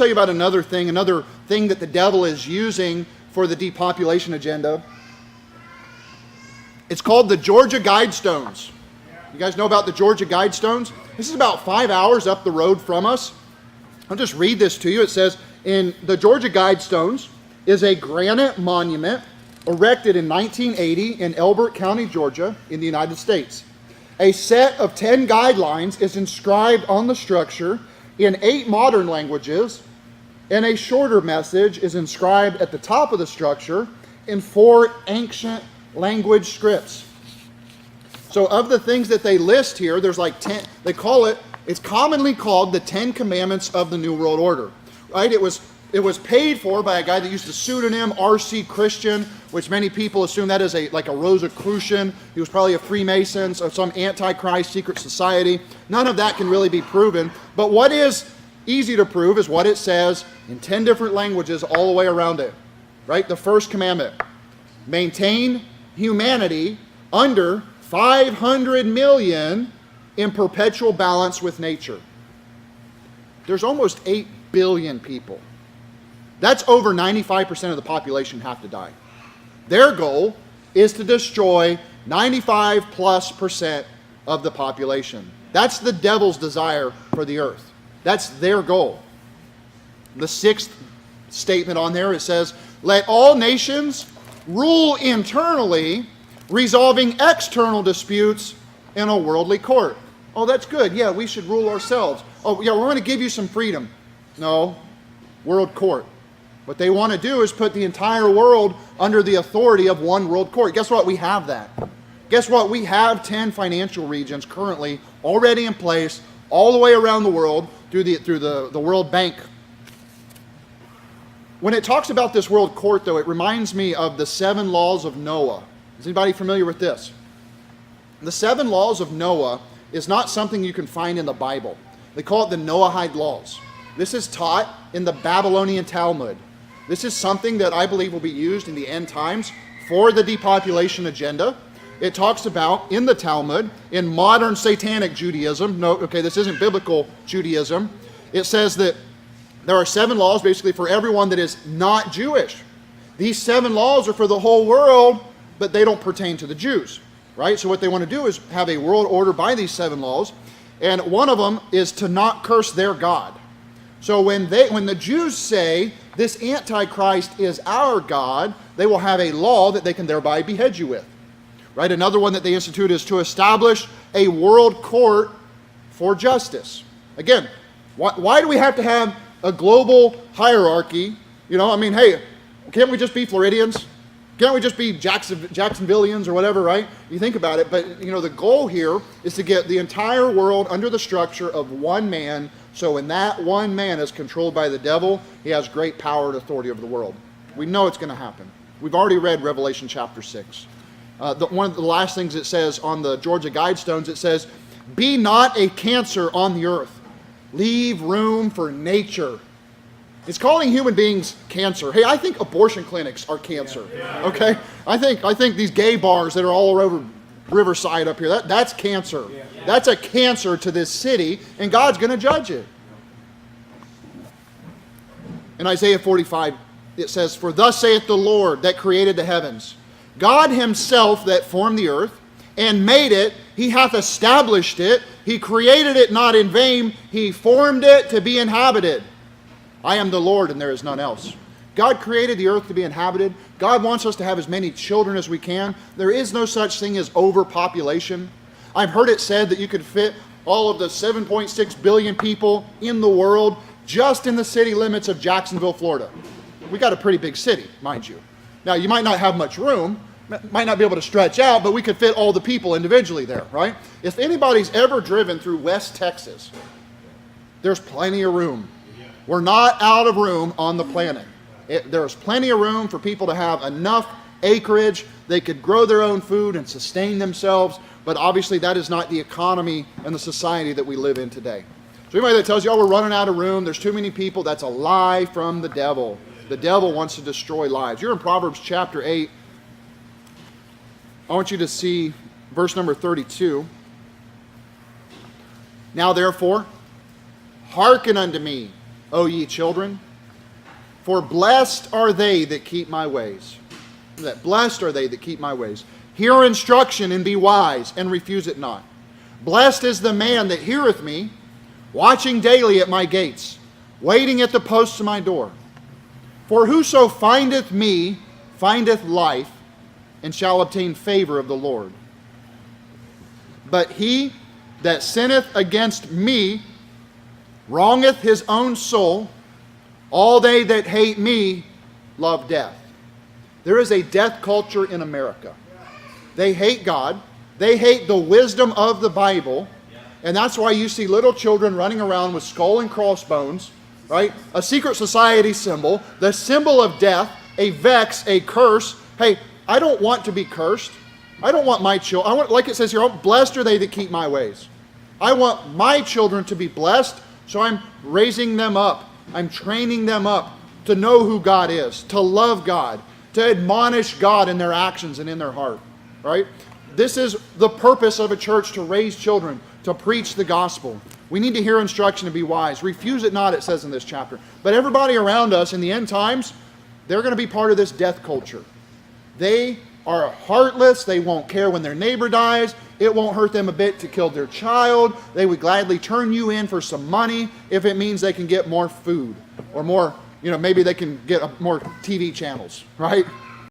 tell you about another thing that the devil is using for the depopulation agenda. It's called the Georgia Guidestones. You guys know about the Georgia Guidestones? This is about 5 hours up the road from us. I'll just read this to you. It says, in the Georgia Guidestones is a granite monument erected in 1980 in Elbert County, Georgia, in the United States. A set of 10 guidelines is inscribed on the structure in 8 modern languages, and a shorter message is inscribed at the top of the structure in 4 ancient language scripts. So of the things that they list here, there's like 10, it's commonly called the 10 Commandments of the New World Order, right? It was paid for by a guy that used the pseudonym R.C. Christian, which many people assume that is like a Rosicrucian. He was probably a Freemason or some Antichrist secret society. None of that can really be proven. But what is easy to prove is what it says in 10 different languages all the way around it, right? The first commandment, maintain humanity under 500 million in perpetual balance with nature. There's almost 8 billion people. That's over 95% of the population have to die. Their goal is to destroy 95+% of the population. That's the devil's desire for the earth. That's their goal. The 6th statement on there, it says, let all nations rule internally, resolving external disputes in a worldly court. Oh, that's good. Yeah, we should rule ourselves. Oh, yeah, we're going to give you some freedom. No, world court. What they want to do is put the entire world under the authority of one world court. Guess what? We have that. Guess what? We have 10 financial regions currently already in place all the way around the world through the World Bank. When it talks about this world court, though, it reminds me of the 7 laws of Noah. Is anybody familiar with this? The 7 laws of Noah is not something you can find in the Bible. They call it the Noahide laws. This is taught in the Babylonian Talmud. This is something that I believe will be used in the end times for the depopulation agenda. It talks about, in the Talmud, in modern satanic Judaism, no, okay, this isn't biblical Judaism, it says that there are 7 laws basically for everyone that is not Jewish. These 7 laws are for the whole world, but they don't pertain to the Jews, right? So what they want to do is have a world order by these 7 laws, and one of them is to not curse their God. So when the Jews say, this Antichrist is our God, they will have a law that they can thereby behead you with. Right? Another one that they institute is to establish a world court for justice. Again, why do we have to have a global hierarchy? You know, I mean, hey, can't we just be Floridians? Can't we just be Jacksonvillians or whatever, right? You think about it, but you know, the goal here is to get the entire world under the structure of one man, so when that one man is controlled by the devil, he has great power and authority over the world. We know it's going to happen. We've already read Revelation chapter 6. One of the last things it says on the Georgia Guidestones, it says, be not a cancer on the earth. Leave room for nature. It's calling human beings cancer. Hey, I think abortion clinics are cancer. Okay? I think these gay bars that are all over Riverside up here, that's cancer. That's a cancer to this city, and God's going to judge it. In Isaiah 45, it says, for thus saith the Lord that created the heavens, God himself that formed the earth, and made it, he hath established it, he created it not in vain, he formed it to be inhabited. I am the Lord, and there is none else. God created the earth to be inhabited. God wants us to have as many children as we can. There is no such thing as overpopulation. I've heard it said that you could fit all of the 7.6 billion people in the world just in the city limits of Jacksonville, Florida. We got a pretty big city, mind you. Now, you might not have much room, might not be able to stretch out, but we could fit all the people individually there, right? If anybody's ever driven through West Texas, there's plenty of room. We're not out of room on the planet. There's plenty of room for people to have enough acreage. They could grow their own food and sustain themselves, but obviously that is not the economy and the society that we live in today. So anybody that tells you, oh, we're running out of room, there's too many people, that's a lie from the devil. The devil wants to destroy lives. You're in Proverbs chapter 8. I want you to see verse number 32. Now therefore, hearken unto me, O ye children, for blessed are they that keep my ways. That blessed are they that keep my ways. Hear instruction and be wise, and refuse it not. Blessed is the man that heareth me, watching daily at my gates, waiting at the posts of my door. For whoso findeth me findeth life, and shall obtain favor of the Lord. But he that sinneth against me wrongeth his own soul. All they that hate me love death. There is a death culture in America. They hate God. They hate the wisdom of the Bible. And that's why you see little children running around with skull and crossbones, right? A secret society symbol, the symbol of death, a vex, a curse. Hey, I don't want to be cursed. I don't want my children, like it says here, blessed are they that keep my ways. I want my children to be blessed, so I'm raising them up. I'm training them up to know who God is, to love God, to admonish God in their actions and in their heart, right? This is the purpose of a church, to raise children, to preach the gospel. We need to hear instruction and be wise. Refuse it not, it says in this chapter. But everybody around us in the end times, they're going to be part of this death culture. They are heartless. They won't care when their neighbor dies. It won't hurt them a bit to kill their child. They would gladly turn you in for some money if it means they can get more food or more, maybe they can get more TV channels, right?